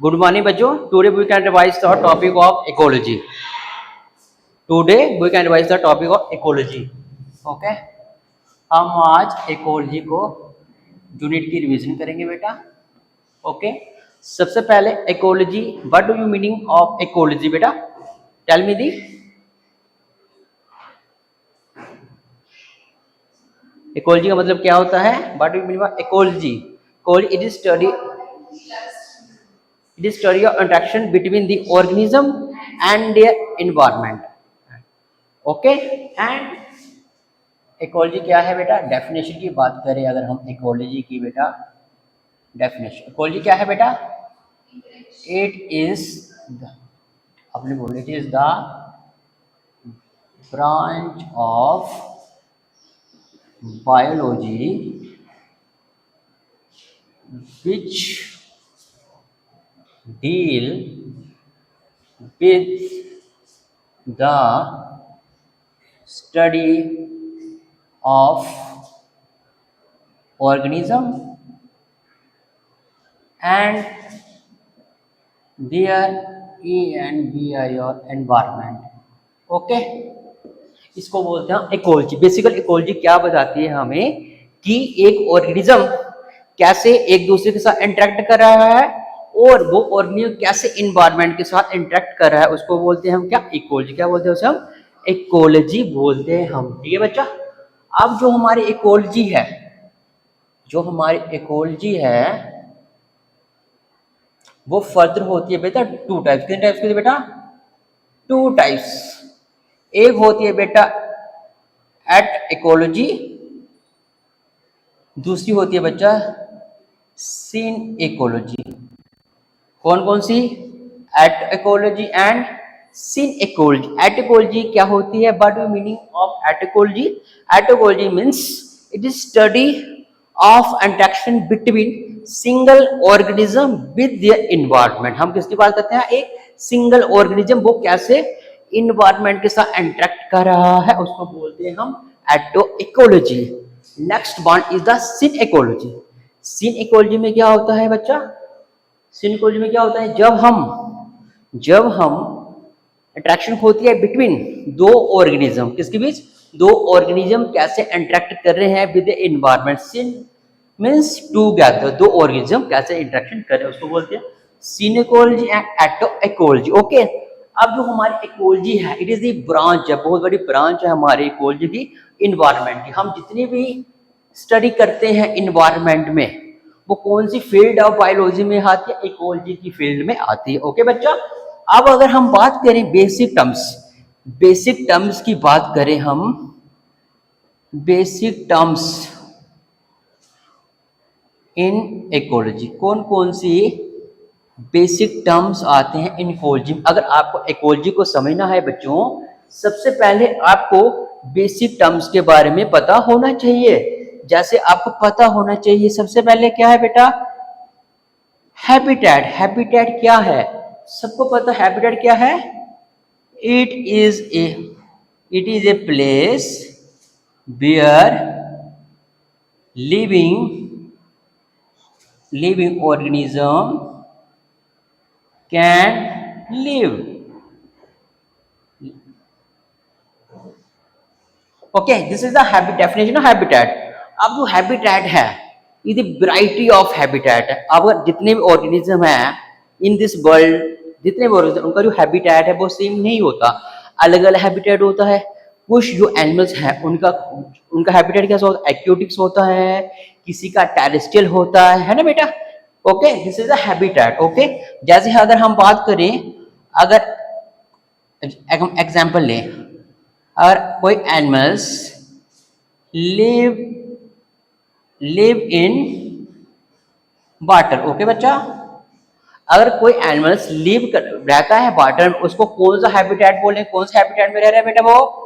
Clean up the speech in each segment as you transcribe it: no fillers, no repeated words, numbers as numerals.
Good morning बच्चों। Today we can revise the topic of ecology. Today we can revise the topic of ecology. Okay, हम आज ecology को unit की revision करेंगे बेटा। Okay, सबसे पहले ecology, what do you meaning of ecology बेटा? टेल मी दी। इकोलॉजी का मतलब क्या होता है? What do you mean by ecology? Ecology it is study of interaction between the organism and their environment. Okay, and ecology क्या है बेटा? Definition की बात करें अगर हम इकोलॉजी की बेटा डेफिनेशन, इकोलॉजी क्या है बेटा? इट इज अपने बोले, it is the branch of biology which deal with the study of organism and their environment। Okay, इसको बोलते हैं इकोलॉजी। बेसिकल इकोलॉजी क्या बताती है हमें कि एक ऑर्गेनिज्म कैसे एक दूसरे के साथ इंटरेक्ट कर रहा है और वो ऑर्गेनिज्म कैसे इन्वायरमेंट के साथ इंटरेक्ट कर रहा है, उसको बोलते हैं हम क्या? इकोलॉजी। क्या बोलते हैं उसे? हम इकोलॉजी बोलते हैं हम। ठीक है बच्चा। अब जो हमारी इकोलॉजी है, वो फर्दर होती है बेटा टू टाइप्स। कितने टाइप्स की बेटा? Two types. एक होती है बेटा एट इकोलॉजी, दूसरी होती है बच्चा सिन इकोलॉजी। कौन कौन सी? Autecology and synecology. Autecology क्या होती है? What is meaning of autecology? Autecology means it is study of interaction between single organism with their environment. हम किसकी बात करते हैं? एक सिंगल ऑर्गेनिज्म वो कैसे इन्वायरमेंट के साथ इंटरेक्ट कर रहा है, उसको बोलते हैं हम auto ecology. Next one is the syn ecology. Syn ecology में क्या होता है बच्चा? सिन इकोलॉजी में क्या होता है? जब हम अट्रैक्शन होती है बिटवीन दो ऑर्गेनिज्म, किसके बीच? दो ऑर्गेनिज्म कैसे इंटरेक्ट कर रहे हैं with the environment. Syn means together, दो ऑर्गेनिज्म कैसे इंटरेक्शन कर रहे हैं, उसको बोलते हैं syn ecology and auto ecology. Okay, अब जो हमारी इकोलॉजी है, इट इज दी ब्रांच है, बहुत बड़ी ब्रांच है हमारी इकोलॉजी की इन्वायरमेंट की। हम जितनी भी स्टडी करते हैं इन्वायरमेंट में, वो कौन सी फील्ड ऑफ बायोलॉजी में आती है? इकोलॉजी की फील्ड में आती है। ओके बच्चा। अब अगर हम बात करें बेसिक टर्म्स की बात करें, हम बेसिक टर्म्स इन इकोलॉजी, कौन कौन सी बेसिक टर्म्स आते हैं इन इकोलॉजी? अगर आपको इकोलॉजी को समझना है बच्चों, सबसे पहले आपको बेसिक टर्म्स के बारे में पता होना चाहिए। जैसे आपको पता होना चाहिए सबसे पहले क्या है बेटा? हैबिटेट। हैबिटेट क्या है? सबको पता हैबिटेट क्या है? It is a place where living organism can live. Okay, this is the definition of habitat. अब जो हैबिटेट है, ये वैरायटी ऑफ हैबिटेट है। अब जितने भी ऑर्गेनिज्म है इन दिस वर्ल्ड, जितने भी ऑर्गेनिज्म, उनका जो हैबिटेट है वो सेम नहीं होता, अलग अलग हैबिटेट होता है। कुछ जो एनिमल्स हैं उनका हैबिटेट कैसा होता है? एक्वेटिक्स होता है, किसी का टेरेस्ट्रियल होता है ना बेटा। Okay, this is the habitat. Okay, जैसे अगर हम बात करें, अगर एग्जांपल लें, अगर कोई animals live in water. Okay बच्चा, अगर कोई एनिमल्स रहता है वाटर में, उसको कौन सा हैबिटेट बोले? कौन सा हैबिटेट में रह रहा है बेटा? वो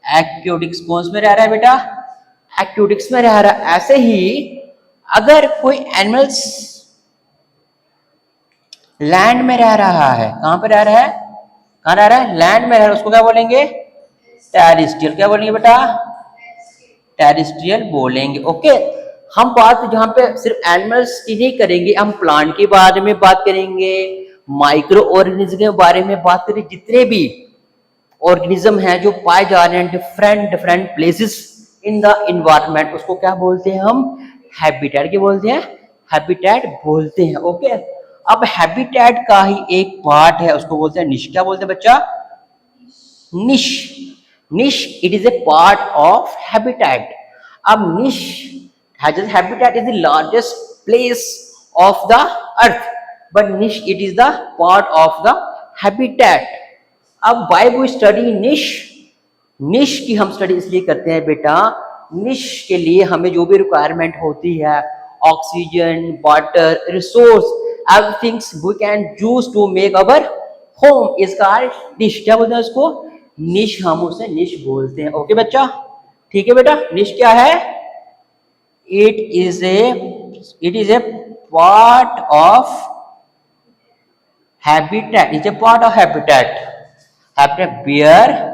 एक्वेटिक्स। कौन में रह रहा है बेटा? एक्वेटिक्स में रह रहा है। ऐसे ही अगर कोई एनिमल्स लैंड में रह रहा है, कहां पे रह रहा है? कहां रह रहा है? लैंड में रह रहा है, उसको क्या बोलेंगे? टेरेस्ट्रियल। क्या बोलेंगे बेटा? टेरेस्ट्रियल बोलेंगे। ओके, हम बात जहाँ पे सिर्फ एनिमल्स की नहीं करेंगे, हम प्लांट के बारे में बात करेंगे, माइक्रो ऑर्गेनिज्म के बारे में बात करें, जितने भी ऑर्गेनिज्म हैं जो पाए जा रहे हैं different different places in the environment, उसको क्या बोलते हैं हम? हैबिटेट। क्या बोलते हैं? हैबिटेट बोलते हैं। ओके, अब हैबिटेट का ही एक पार्ट है, उसको बोलते हैं निश। क्या बोलते हैं बच्चा? निश। निश it is A part of habitat. अब निश habitat is the largest place of the earth, but niche it is the part of the habitat. अब why we study niche? निश की हम स्टडी इसलिए करते हैं बेटा, निश के लिए हमें जो भी रिक्वायरमेंट होती है, oxygen, water, resource, everythings we can use to make our home is called niche. क्या बोलते हैं उसको? निश। हम उसे निश बोलते हैं। ओके बच्चा, ठीक है बेटा। निश क्या है? it is a part of habitat. It's a part of habitat where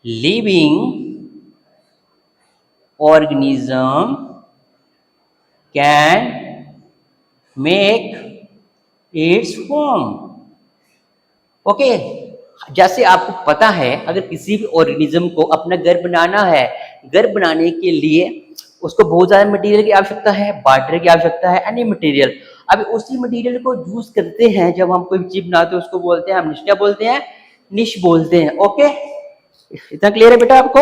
living organism can make its home. Okay, जैसे आपको पता है अगर किसी भी ऑर्गेनिज्म को अपना घर बनाना है, घर बनाने के लिए उसको बहुत ज्यादा मटेरियल की आवश्यकता है, वाटर की आवश्यकता है, एनी मटेरियल। अब उसी मटेरियल को यूज करते हैं जब हम कोई चीज बनाते हैं, उसको बोलते हैं हम निश। क्या बोलते हैं? निश बोलते हैं। ओके, इतना क्लियर है बेटा आपको?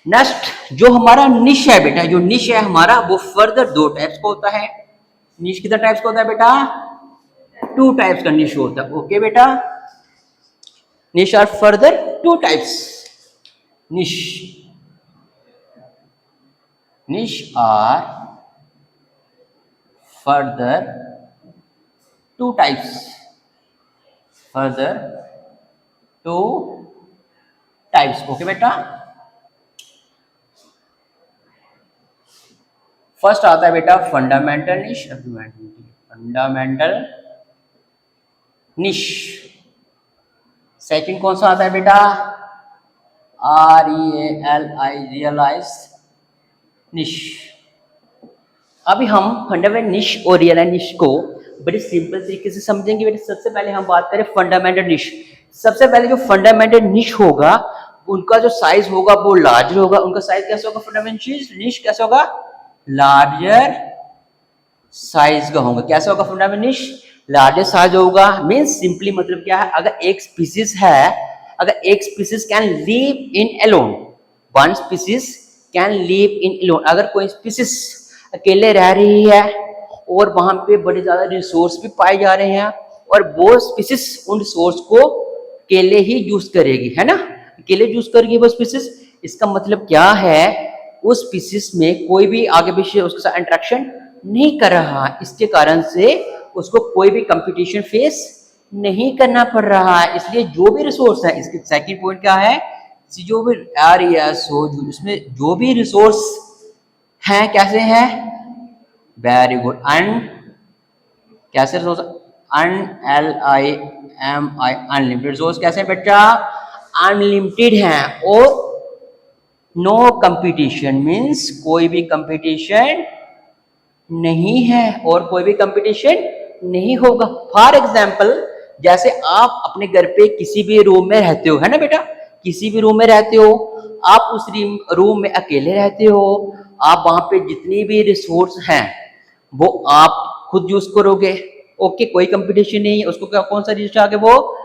नेक्स्ट जो हमारा निश है बेटा, जो निश है हमारा वो फर्दर दो टाइप्स का होता है। निश कितना टाइप्स का होता है बेटा? 2 टाइप्स का निश होता है। ओके बेटा, निश आर फर्दर 2 टाइप्स। निश are further 2 types. Okay बेटा, फर्स्ट आता है बेटा फंडामेंटल निश। फंडामेंटल निश। सेकंड कौन सा आता है बेटा? रियलाइज निश। अभी हम फंडामेंटल निश और रियलाइज निश को बड़े सिंपल तरीके से समझेंगे बेटा। सबसे पहले हम बात करें फंडामेंटल निश। सबसे पहले जो फंडामेंटल निश होगा उनका जो साइज होगा वो लार्जर होगा। उनका साइज कैसे होगा? फंडामेंटल निश कैसे होगा? लार्जर साइज का होगा। कैसे होगा फंडामेंटल निश? लार्जर साइज होगा। मींस सिंपली मतलब क्या है, अगर एक स्पीसीज है, अगर एक species can live in alone, one species can live in alone, अगर कोई स्पीसीज अकेले रह रही है और वहां पे बड़े ज्यादा रिसोर्स भी पाए जा रहे हैं और वो स्पीसीज उन रिसोर्स को अकेले ही यूज करेगी, है ना, अकेले यूज करेगी वो स्पीसीज। इसका मतलब क्या है? उस स्पीसीज में कोई भी आगे पीछे उसके साथ इंटरेक्शन नहीं कर रहा है, इसके कारण से उसको कोई भी कंपटीशन फेस नहीं करना पड़ रहा है। इसलिए जो भी रिसोर्स है, इसके सेकंड पॉइंट क्या है, जो भी उसमें जो भी रिसोर्स हैं कैसे हैं? Very good. कैसे रिसोर्स? Unlimited resource. कैसे बेटा? अनलिमिटेड हैं और नो कंपटीशन मीन्स कोई भी कंपटीशन नहीं है और कोई भी कंपटीशन नहीं होगा। फॉर एग्जाम्पल, जैसे आप अपने घर पे किसी भी रूम में रहते हो, है ना बेटा, किसी भी रूम में रहते हो, आप उस रूम में अकेले रहते हो, आप वहां पे जितनी भी रिसोर्स हैं वो आप खुद यूज करोगे। ओके, कोई कंपटीशन नहीं है। उसको क्या, कौन सा निश आ गया? वो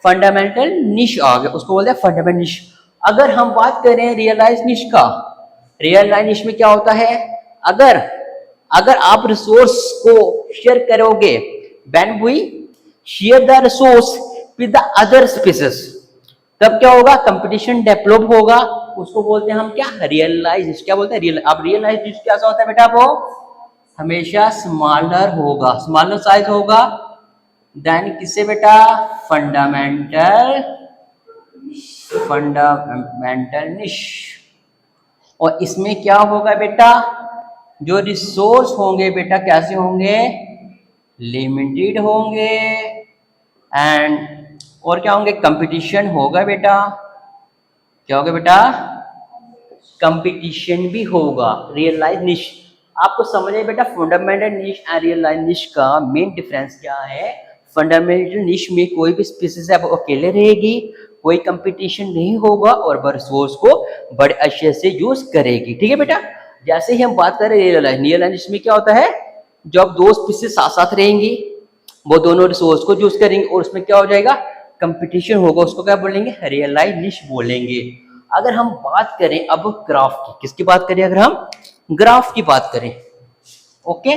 फंडामेंटल निश आ गया, उसको बोलते हैं फंडामेंटल निश। अगर हम बात करें रियलाइज निश का, रियलाइज निश में क्या होता है, अगर आप रिसोर्स को शेयर करोगे, when we share the resource with the other species, तब क्या होगा? कंपटीशन डेवलप होगा। उसको बोलते हैं हम क्या? रियलाइज। क्या बोलते हैं? अब रियलाइज कैसा होता है बेटा? वो हमेशा स्मॉलर होगा, स्मॉलर साइज होगा देन किससे बेटा? फंडामेंटल निश। और इसमें क्या होगा बेटा? जो रिसोर्स होंगे बेटा कैसे होंगे? लिमिटेड होंगे। एंड और क्या होंगे? कंपटीशन होगा बेटा। क्या होगा बेटा? कंपटीशन भी होगा। रियलाइज निश, आपको समझ है बेटा फंडामेंटल निश एंड रियलाइज निश का मेन डिफरेंस क्या है। फंडामेंटल निश में कोई भी स्पीसीज है वो अकेले रहेगी, कोई कंपटीशन नहीं होगा और वह रिसोर्स को बड़े अच्छे से यूज करेगी। ठीक है बेटा। जैसे ही हम बात करें रियलाइज निश में क्या होता है, जब दो स्पीसीज साथ साथ रहेंगी वो दोनों रिसोर्स को यूज करेंगे और उसमें क्या हो जाएगा, कंपटीशन होगा, उसको क्या बोलेंगे, रियलाइज निश बोलेंगे। अगर हम बात करें अब ग्राफ की, किसकी बात करें, अगर हम ग्राफ की बात करें, ओके।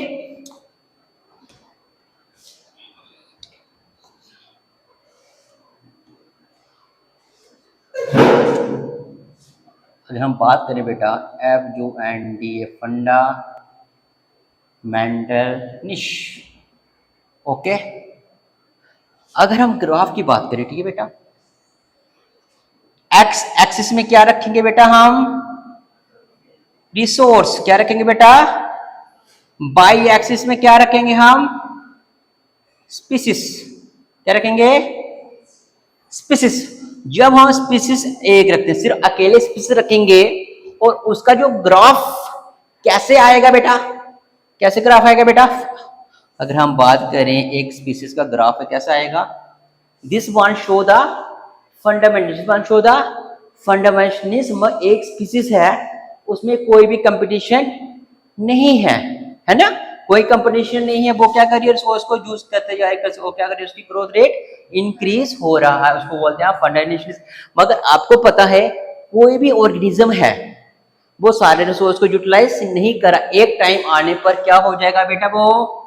अगर हम बात करें बेटा FUND फंडामेंटल निश, ओके। अगर हम ग्राफ की बात करें, ठीक है बेटा, एक्स एक्सिस में क्या रखेंगे बेटा, हम रिसोर्स, क्या रखेंगे बेटा, बाई एक्सिस में क्या रखेंगे हम, स्पीसीज, क्या रखेंगे, स्पीसीज। जब हम स्पीसीज एक रखते हैं, सिर्फ अकेले स्पीसीज रखेंगे और उसका जो ग्राफ कैसे आएगा बेटा, कैसे ग्राफ आएगा बेटा, अगर हम बात करें एक स्पीसीज का ग्राफ है कैसा आएगा, this one show the fundamentalism. एक स्पीसीज है उसमें कोई भी कंपटीशन नहीं है ना, कोई कंपटीशन नहीं है, वो क्या करिए, रिसोर्स को यूज करते जाएगा, वो क्या करिए, उसकी ग्रोथ रेट इंक्रीज हो रहा है, उसको बोलते हैं फंडामेंटलिज्म। मगर आपको पता है कोई भी ऑर्गेनिज्म है वो सारे रिसोर्स को यूटिलाइज नहीं करा, एक टाइम आने पर क्या हो जाएगा बेटा, वो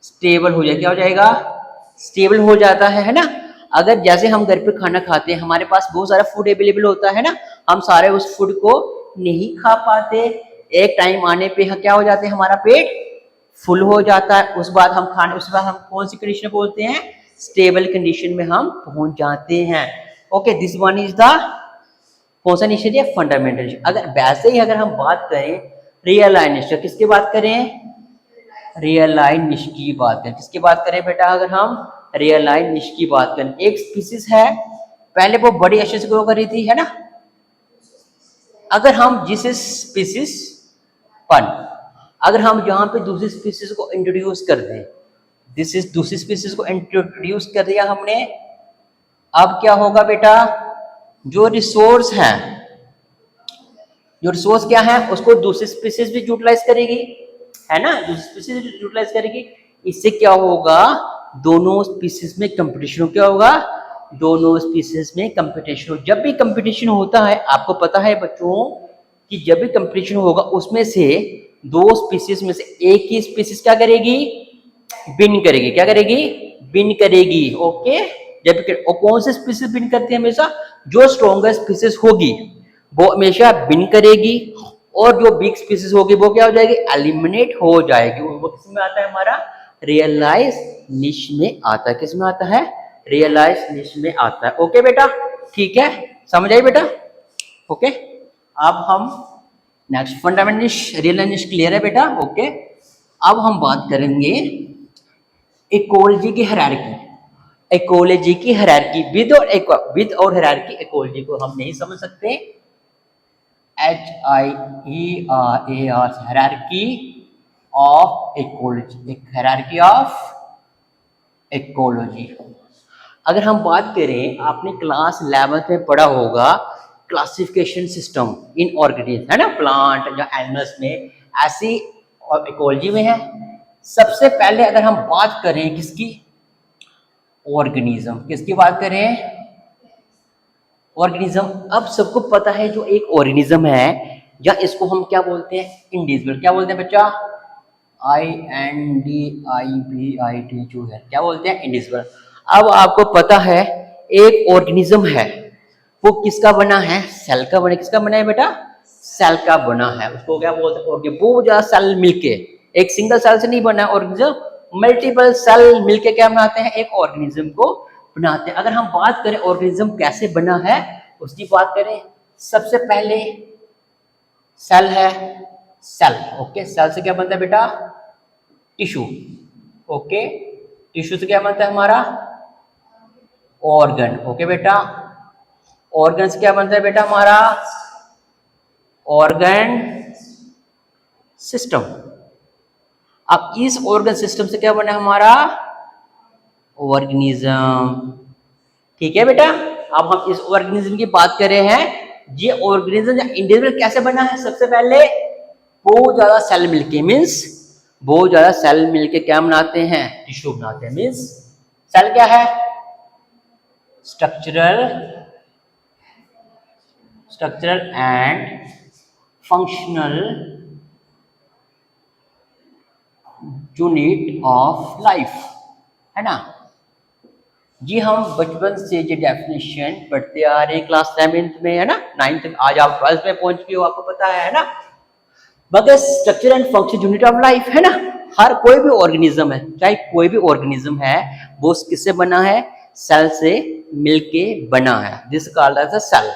स्टेबल हो जाएगा, क्या हो जाएगा, स्टेबल हो जाता है ना। अगर जैसे हम घर पे खाना खाते हैं, हमारे पास बहुत सारा फूड अवेलेबल होता है ना, हम सारे उस फूड को नहीं खा पाते, एक टाइम आने पे क्या हो जाते हैं, हमारा पेट फुल हो जाता है, उस बाद हम खाने, उसके बाद हम कौन सी कंडीशन बोलते हैं, स्टेबल कंडीशन में हम पहुंच जाते हैं। Okay, this one is the कौन सा निश्चय है, फंडामेंटल। अगर वैसे ही अगर हम बात करें रियलाइज निश्चय, किसकी बात करें, रियलाइज निश की बात करें, किसकी बात करें बेटा, अगर हम रियलाइज निश की बात करें, एक स्पीसीज है पहले वो बड़ी अच्छे से ग्रो कर रही थी, है ना। अगर हम जिस स्पीसीज पर, अगर हम यहाँ पे दूसरी स्पीसीज को इंट्रोड्यूस कर दें, दिस इज दूसरी स्पीसीज को इंट्रोड्यूस कर दिया हमने, अब क्या होगा बेटा, जो रिसोर्स है, जो रिसोर्स क्या है उसको दूसरी स्पीसीज भी यूटिलाइज करेगी, है ना, दूसरी स्पीसीज यूटिलाइज करेगी। इससे क्या होगा, दोनों स्पीसीज में कंपटीशन, क्या होगा, दोनों स्पीसीज में कंपटीशन हो। जब भी कंपटीशन होता है, आपको पता है बच्चों कि जब भी कंपटीशन होगा उसमें से दो स्पीसीज में से एक ही स्पीसीज क्या करेगी, विन करेगी, क्या करेगी, विन करेगी। ओके, जब और कौन से स्पीसीज विन करती है, हमेशा जो स्ट्रॉन्गर स्पीसीज होगी वो हमेशा विन करेगी, और जो बिग स्पीसीज होगी वो क्या हो जाएगी, एलिमिनेट हो जाएगी। वो किस में आता है, हमारा रियलाइज निश में आता है, किस में आता है, रियलाइज निश में आता है। ओके बेटा, ठीक है, समझ आई बेटा। ओके, अब हम नेक्स्ट फंडामेंटल निश, रियलाइज निश क्लियर है बेटा। ओके, अब हम बात करेंगे इकोलॉजी की हायरार्की, इकोलॉजी की हायरार्की विद और हायरार्की, इकोलॉजी को हम नहीं समझ सकते, HIERAR, hierarchy of ecology, hierarchy of ecology. अगर हम बात करें, आपने क्लास 11th में पढ़ा होगा क्लासिफिकेशन सिस्टम इन ऑर्गेनिज्म, है ना, प्लांट या एनिमल्स में, ऐसी और इकोलॉजी में है। सबसे पहले अगर हम बात करें किसकी, ऑर्गेनिज्म, किसकी बात करें, ऑर्गेनिज्म। अब सबको पता है जो एक ऑर्गेनिज्म है, या इसको हम क्या बोलते हैं, इंडिविजुअल, क्या बोलते हैं बच्चा, INDIVID, जो है क्या बोलते हैं, इंडिविजुअल। अब आपको पता है एक ऑर्गेनिज्म है वो किसका बना है, सेल का बना, किसका बना है बेटा, सेल का बना है, उसको क्या बोलते हैं, बहुत ज्यादा सेल मिलके, एक सिंगल सेल से नहीं बना ऑर्गेनिज्म, मल्टीपल सेल मिलके क्या बनाते हैं, एक ऑर्गेनिज्म को बनाते हैं। अगर हम बात करें ऑर्गेनिज्म कैसे बना है उसकी बात करें, सबसे पहले सेल है, सेल, ओके, सेल से क्या बनता है बेटा, टिश्यू, ओके, टिश्यू से क्या बनता है हमारा, ऑर्गन, ओके बेटा, ऑर्गन से क्या बनता है बेटा हमारा, ऑर्गन सिस्टम। अब इस ऑर्गन सिस्टम से क्या बना हमारा? ऑर्गेनिज्म। ठीक है बेटा, अब हम इस ऑर्गेनिज्म की बात कर रहे हैं। ये ऑर्गेनिज्म या इंडिविजुअल कैसे बना है? सबसे पहले बहुत ज्यादा सेल मिलके, मीन्स बहुत ज्यादा सेल मिलके क्या बनाते हैं? टिश्यू बनाते हैं। मीन्स सेल क्या है? Structural and functional unit of life, है ना। जी हम बचपन से ये डेफिनेशन पढ़ते आ रहे हैं क्लास 7th में, है ना, 9th में, आज आप 12th में पहुंच गए हो, आपको पता है ना। मगर structure and function unit of life, है ना। हर कोई भी ऑर्गेनिज्म है, चाहे कोई भी ऑर्गेनिज्म है, वो किससे बना है? सेल से मिलके बना है। This called as a cell.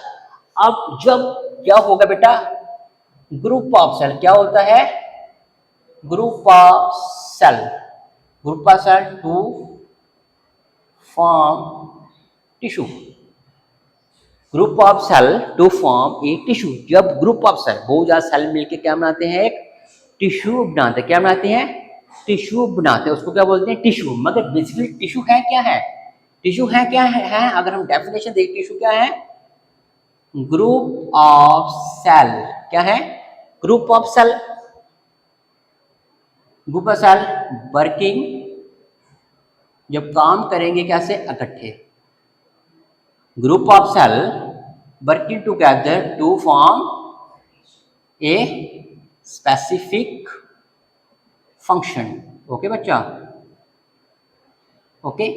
अब जब क्या होगा बेटा? ग्रुप ऑफ सेल क्या होता है? Group of cell, group of cell to form tissue, group of cell to form a tissue. जब ग्रुप ऑफ सेल, बहुत ज्यादा सेल मिलके क्या बनाते हैं? एक टिश्यू बनाते हैं। क्या बनाते हैं? टिश्यू बनाते हैं। उसको क्या बोलते हैं? टिश्यू। मगर बेसिकली टिश्यू है क्या है? टिश्यू है क्या है? अगर हम डेफिनेशन देखें, टिश्यू क्या है? Group of cell. क्या है? Group of cell. Group of cell working, जब काम करेंगे कैसे? इकट्ठे। Group of cell working together to form a specific function. Okay बच्चा? ओके,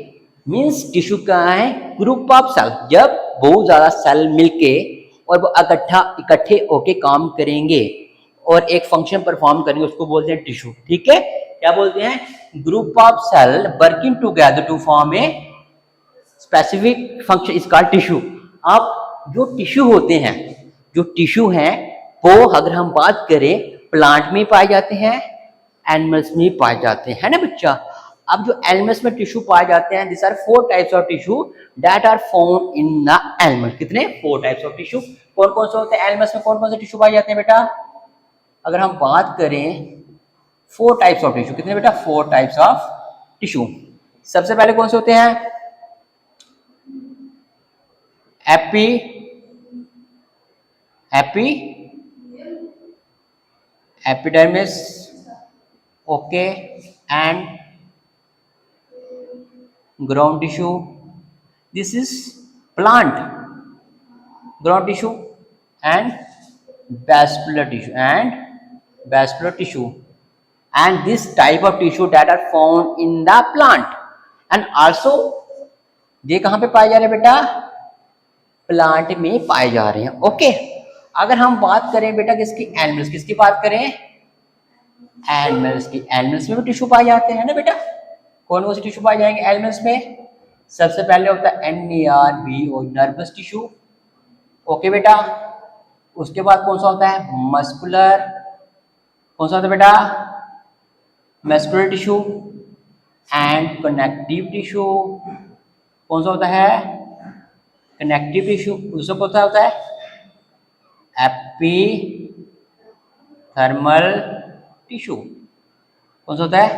मीन्स टिश्यू क्या है? Group of cell. जब बहुत ज्यादा सेल मिलके और वो इकट्ठे होके काम करेंगे और एक फंक्शन परफॉर्म करेंगे, उसको बोलते हैं टिश्यू। ठीक है, क्या बोलते हैं? Group of cell working together to form a specific function is called tissue. अब जो टिश्यू होते हैं, जो टिश्यू हैं, वो अगर हम बात करें, प्लांट में पाए जाते हैं, एनिमल्स में पाए जाते हैं, है ना बच्चा। अब जो एनिमल्स में टिश्यू पाए जाते हैं, this are 4 types of tissue that are found in the animal. कितने? 4 टाइप्स ऑफ टिश्यू। कौन कौन से होते हैं एनिमल्स में? कौन कौन से टिश्यू पाए जाते हैं बेटा? अगर हम बात करें 4 टाइप्स ऑफ टिश्यू, कितने बेटा? 4 टाइप्स ऑफ टिश्यू। सबसे पहले कौन से होते हैं? AP AP epidermis, okay, and ground tissue. This is plant ground tissue and vascular tissue and this type of tissue that are found in the plant and also ये कहाँ पे पाए जा रहे हैं बेटा? प्लांट में पाए जा रहे हैं। ओके, अगर हम बात करें बेटा किसकी? एनिमल्स। किसकी बात करें? एनिमल्स की। एनिमल्स में भी टिश्यू पाए जाते हैं ना बेटा। कौन कौन से टिश्यू पाए जाएंगे एनिमल्स में? सबसे पहले होता है NERV, नर्वस टिश्यू। ओके बेटा, उसके बाद कौन सा होता है? मस्कुलर। कौन सा होता है बेटा? Muscular tissue and connective tissue. कौन सा होता है? Connective tissue. दूसरा कौन सा होता है? एपिथर्मल टिश्यू। कौन सा होता है?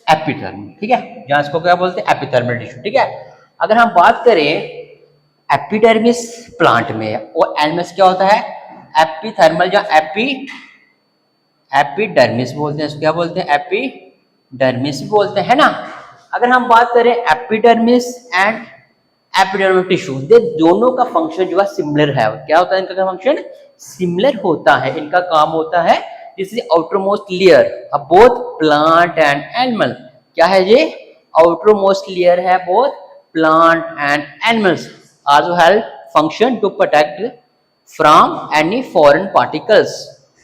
एपिथर्मल। ठीक है, जहां इसको क्या बोलते हैं? एपिथर्मल टिश्यू। ठीक है, अगर हम बात करें एपिडर्मिस प्लांट में और एनिमल्स क्या होता है? एपिथर्मल या एपिडर्मिस बोलते हैं। इसको क्या बोलते हैं? एपिडर्मिस बोलते हैं ना। अगर हम बात करें एपिडर्मिस एंड एपिडर्मल टिश्यू, ये दोनों का फंक्शन जो है सिमिलर है। क्या होता है इनका फंक्शन? सिमिलर होता है। इनका काम होता है, this is outermost layer of both plant and animal. क्या है ये? आउटरमोस्ट लेयर है both plant and animals. Also help function to protect from any foreign particles.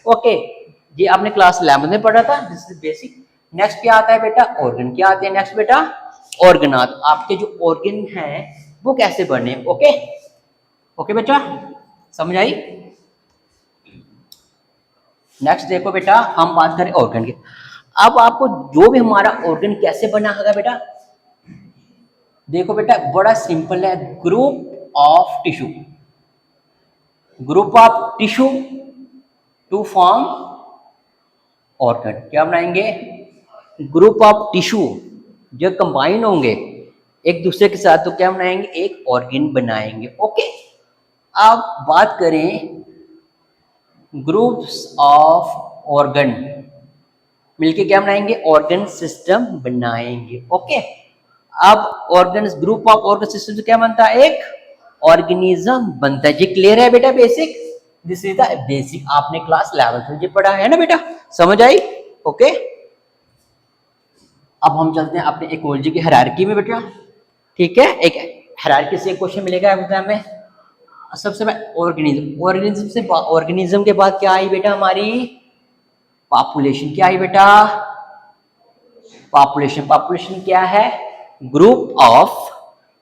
Okay, ये आपने क्लास 11 में पढ़ा था। This is basic. नेक्स्ट क्या आता है बेटा? ऑर्गन। क्या आते हैं नेक्स्ट बेटा? ऑर्गनात। आपके जो ऑर्गन हैं वो कैसे बने? ओके ओके बेटा, समझ आई? नेक्स्ट देखो बेटा, हम बात करें ऑर्गन की। अब आपको जो भी हमारा ऑर्गन कैसे बना होगा बेटा, देखो बेटा बड़ा सिंपल है। Group of tissue, group of tissue to form organ. क्या बनाएंगे? ग्रुप ऑफ टिश्यू जो कंबाइन होंगे एक दूसरे के साथ तो क्या बनाएंगे? एक ऑर्गन बनाएंगे। ओके, अब बात करें ग्रुप्स ऑफ ऑर्गन मिलके क्या बनाएंगे? ऑर्गन सिस्टम बनाएंगे। ओके, अब organ group of organ system से क्या बनता है? एक ऑर्गेनिज्म बनता है। ये क्लियर है बेटा? Basic, this is the basic. आपने क्लास 11th में ये पढ़ा है ना बेटा? समझ आई? ओके, अब हम चलते हैं अपने इकोलॉजी की हायरार्की में बेटा। ठीक है, एक हायरार्की से एक क्वेश्चन मिलेगा एग्जाम में। सबसे पहले ऑर्गेनिज्म, ऑर्गेनिज्म से ऑर्गेनिज्म के बाद क्या आई बेटा? हमारी पॉपुलेशन। क्या आई बेटा? पॉपुलेशन। पॉपुलेशन क्या है? Group of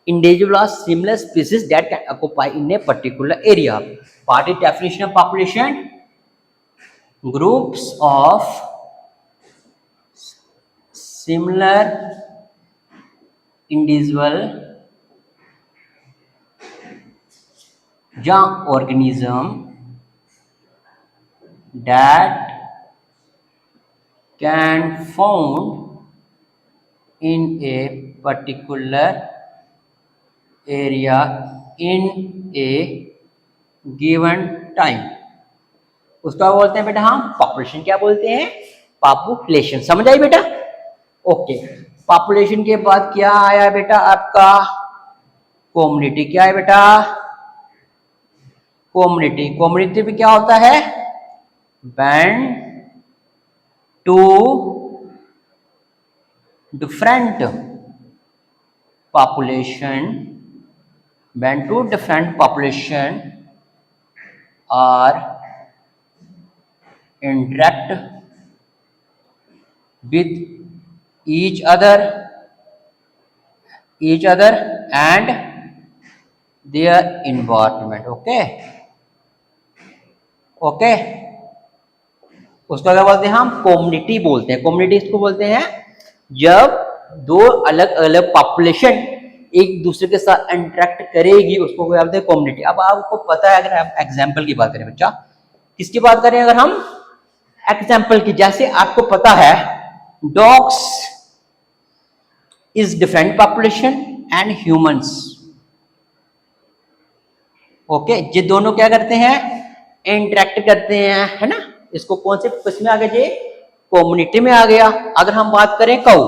individual or similar species that can occupy in a particular area. What is definition of population? Groups of similar individual या organism that can found in a particular area in a given time. उसका बोलते हैं बेटा हम population. क्या बोलते हैं? Population. समझ आई बेटा? ओके, पॉपुलेशन के बाद क्या आया बेटा आपका? कम्युनिटी। क्या है बेटा? कम्युनिटी। कम्युनिटी में क्या होता है? Band two different population, when two different population are interact with each other and their environment. Okay, okay, उसको क्या बोलते हैं? हम कम्युनिटी बोलते हैं। कम्युनिटी इसको बोलते हैं जब दो अलग अलग पॉपुलेशन एक दूसरे के साथ इंटरेक्ट करेगी, उसको बोलते हैं कम्युनिटी। अब आपको पता है, अगर हम एग्जाम्पल की बात करें बच्चा, किसकी बात करें? अगर हम एग्जाम्पल की, जैसे आपको पता है dogs is different population and humans. Okay, ये दोनों क्या करते हैं? इंटरेक्ट करते हैं, है ना? इसको कौन से किस में आ गया? ये कम्युनिटी में आ गया। अगर हम बात करें कौ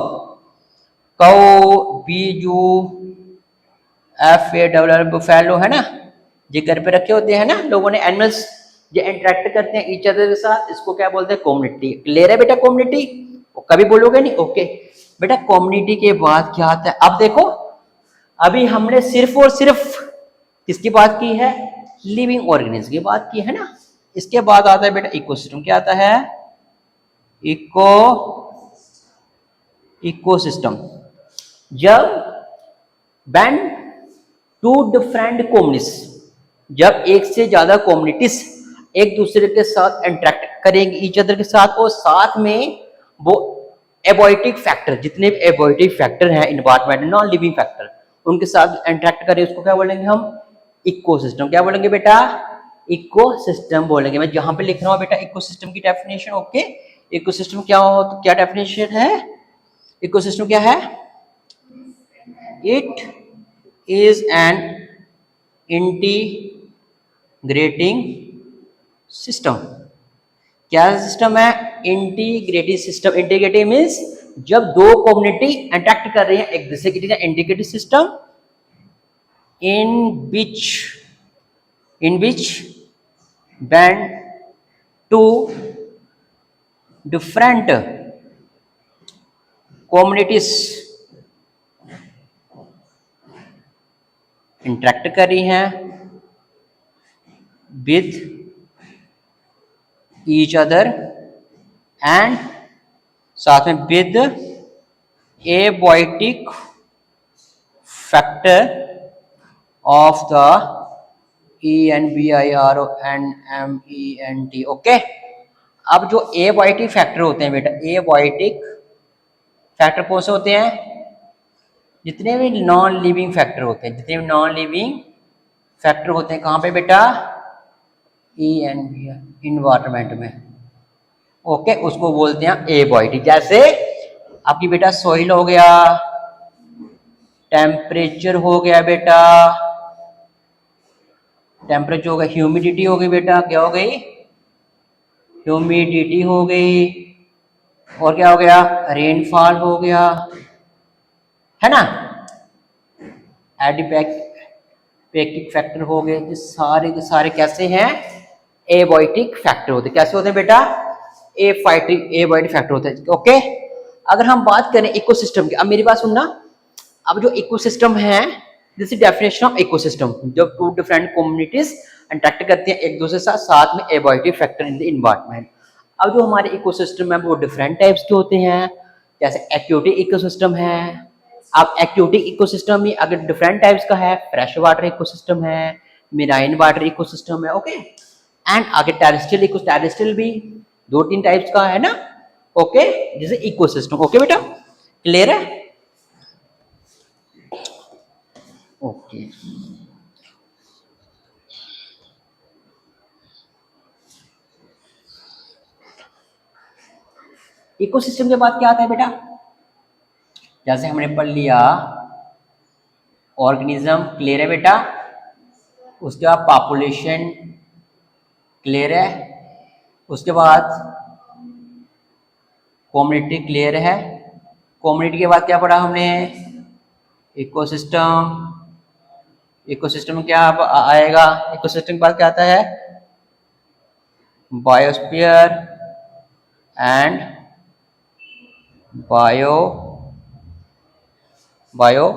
बीजू फैलो, है ना, ये घर पे रखे होते हैं ना लोगों ने, एनिमल्स, ये इंटरेक्ट करते हैं ईच अदर के साथ, इसको क्या बोलते हैं? कम्युनिटी। क्लियर है बेटा? कम्युनिटी कभी बोलोगे नहीं? ओके बेटा, कम्युनिटी के बाद क्या आता है? अब देखो, अभी हमने सिर्फ और सिर्फ किसकी बात की है? लिविंग ऑर्गेनिज्म की बात की है ना। इसके बाद आता है बेटा इकोसिस्टम। क्या आता है? इकोसिस्टम। जब बैंड टू डिफरेंट कम्युनिटीज, जब एक से ज्यादा कम्युनिटीज एक दूसरे के साथ इंटरेक्ट करेंगे ईच अदर के साथ, और साथ में वो एबॉयटिक फैक्टर, जितने भी एबॉयटिक फैक्टर हैं इन्वायरमेंट, नॉन लिविंग फैक्टर, उनके साथ इंटरेक्ट करें, उसको क्या बोलेंगे हम? इकोसिस्टम। क्या बोलेंगे बेटा? इकोसिस्टम बोलेंगे। मैं जहां पे लिख रहा हूं बेटा इकोसिस्टम की डेफिनेशन। ओके, इकोसिस्टम क्या हो, तो क्या डेफिनेशन है? इकोसिस्टम क्या है? It is an integrating system. क्या सिस्टम है? Integrative system. इंटीग्रेटिव मीन्स जब दो कम्युनिटी इंटरेक्ट कर रही है एक दूसरे के लिए। Integrative system in which band two different communities interact कर रही हैं with each other and साथ में with abiotic factor of the environment. Okay, अब जो एबायोटिक फैक्टर होते हैं बेटा, एबायोटिक फैक्टर कौन से होते हैं? जितने भी नॉन लिविंग फैक्टर होते हैं, जितने भी नॉन लिविंग फैक्टर होते हैं, कहाँ पे बेटा? इन्वायरमेंट में, ओके, उसको बोलते हैं एबॉयटिक। जैसे आपकी बेटा सॉइल हो गया, टेम्परेचर हो गया बेटा, टेम्परेचर हो गया, ह्यूमिडिटी हो गई बेटा, क्या हो गई, ह्यूमिडिटी हो गई, और क्या हो गया, रेनफॉल हो गया, है ना, एडिपेक्टिक फैक्टर हो गए। ये सारे के सारे कैसे हैं, एबॉयटिक फैक्टर होते हैं। कैसे होते हैं बेटा, एबॉयटिक फैक्टर होते हैं। ओके, अगर हम बात करें इकोसिस्टम की, अब मेरी बात सुनना, अब जो इकोसिस्टम है, this is definition of ecosystem, जब टू डिफरेंट कम्युनिटीज इंटरेक्ट करती हैं एक दूसरे के साथ में एबॉयटिक फैक्टर इन द एनवायरनमेंट। अब जो हमारे इकोसिस्टम है वो डिफरेंट टाइप्स के होते हैं, जैसे एक्टिविटी इकोसिस्टम है। अब एक्टिविटी इकोसिस्टम में अगर डिफरेंट टाइप्स का है, फ्रेश वाटर इकोसिस्टम है, मेराइन वाटर इकोसिस्टम है, ओके, एंड आगे टेरेस्ट्रियल भी 2-3 टाइप्स का है ना, ओके, जैसे इकोसिस्टम। ओके बेटा, क्लियर है, ओके। इकोसिस्टम के बाद क्या आता है बेटा, जैसे हमने पढ़ लिया ऑर्गेनिज्म, क्लियर है बेटा, उसके बाद पॉपुलेशन, क्लियर है, उसके बाद कम्युनिटी, क्लियर है, कम्युनिटी के बाद क्या पढ़ा हमने, इकोसिस्टम। इकोसिस्टम में क्या आएगा, इकोसिस्टम के बाद क्या आता है, biosphere and bio BIOM,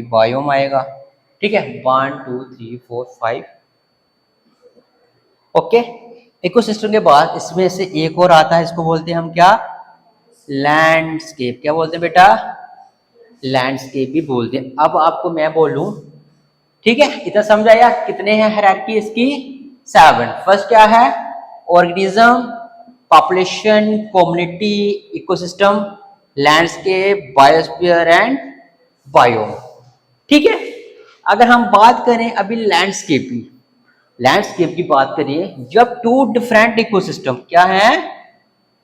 biome आएगा, ठीक है, 1 2 3 4 5, ओके। इकोसिस्टम के बाद इसमें से एक और आता है, इसको बोलते हैं हम क्या, लैंडस्केप। क्या बोलते हैं बेटा, लैंडस्केप भी बोलते हैं। अब आपको मैं बोलूं, ठीक है, इतना समझ आया, कितने हैं हायरार्की इसकी, 7। फर्स्ट क्या है, organism, population, community, ecosystem, landscape, biosphere and biome, ठीक है। अगर हम बात करें अभी लैंडस्केप की बात करिए, जब टू डिफरेंट इकोसिस्टम क्या है,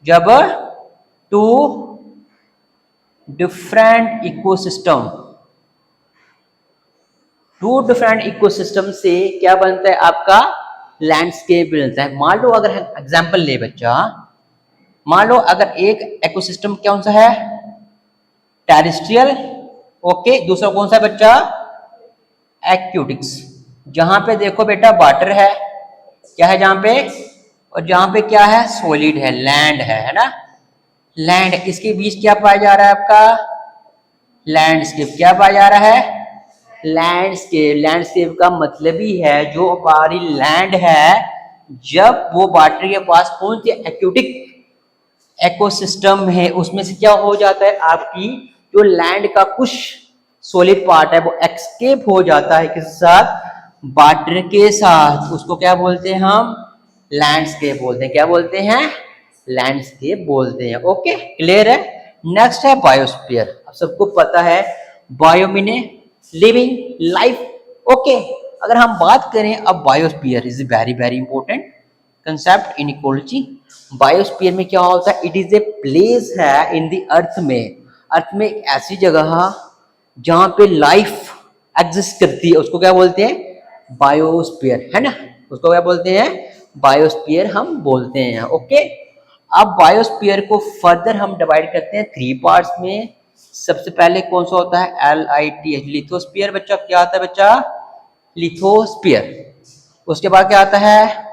जब टू डिफरेंट इकोसिस्टम से क्या बनता है, आपका लैंडस्केप बनता है। मान लो अगर हम एग्जांपल ले बच्चा, मान लो अगर एक इकोसिस्टम कौन सा है, टेरेस्ट्रियल, ओके, दूसरा कौन सा है बच्चा, एक्वेटिक्स। जहां पे देखो बेटा वाटर है, क्या है जहां पे, और जहां पे क्या है, सॉलिड है, लैंड है ना, लैंड, इसके बीच क्या पाया जा रहा है आपका, लैंडस्केप। क्या पाया जा रहा है, लैंडस्केप का मतलब ही है जो हमारी लैंड है, जब वो वाटर के पास पहुंचती है, एक्वेटिक इकोसिस्टम है, उसमें से क्या हो जाता है, आपकी जो लैंड का कुछ सॉलिड पार्ट है वो एस्केप हो जाता है, किस साथ, वाटर के साथ, उसको क्या बोलते हैं हम, लैंडस्केप बोलते हैं। क्या बोलते हैं, लैंडस्केप बोलते हैं, ओके, क्लियर है। नेक्स्ट है बायोस्फीयर। अब सबको पता है बायो मीने लिविंग, लाइफ, ओके। अगर हम बात करें अब, biosphere is very very important concept in ecology. Biosphere में क्या होता है, इट इज ए प्लेस है इन द अर्थ में एक ऐसी जगह जहां पे लाइफ एग्जिस्ट करती है, उसको क्या बोलते हैं, बायोस्फीयर, है ना, उसको क्या बोलते हैं, बायोस्फीयर हम बोलते हैं, ओके। अब बायोस्फीयर को फर्दर हम डिवाइड करते हैं 3 पार्ट्स में। सबसे पहले कौन सा होता है, LITH, लिथोस्फीयर। बच्चा क्या आता है बच्चा, लिथोस्फीयर। उसके बाद क्या आता है,